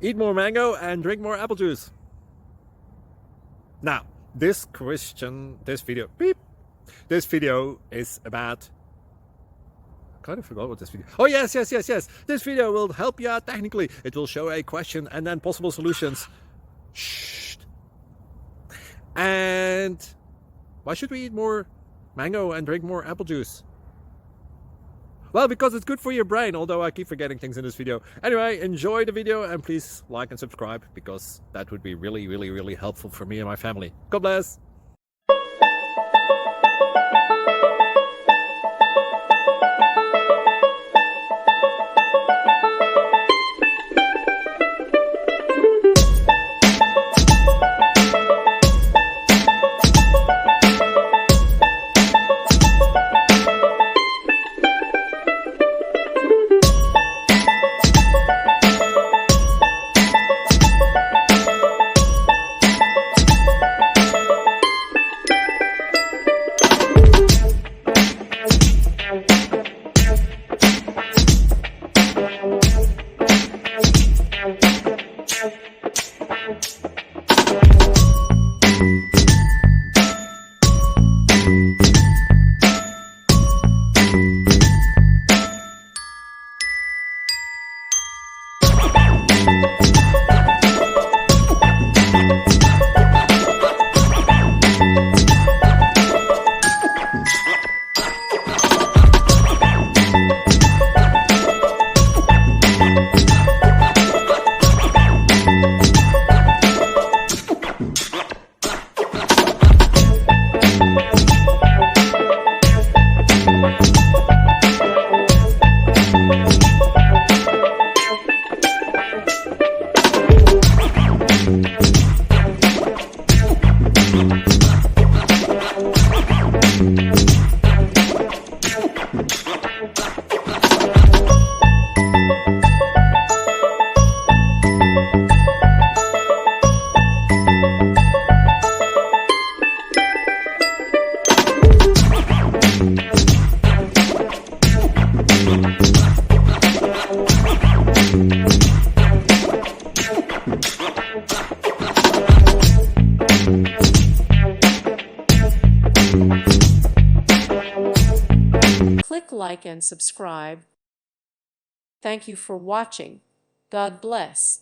Eat more mango and drink more apple juice. Now, this video is about... I kind of forgot what this video... Oh, yes. This video will help you out technically. It will show a question and then possible solutions. Shh. And why should we eat more mango and drink more apple juice? Well, because it's good for your brain, although I keep forgetting things in this video. Anyway, enjoy the video and please like and subscribe, because that would be really helpful for me and my family. God bless! Click like and subscribe. Thank you for watching. God bless.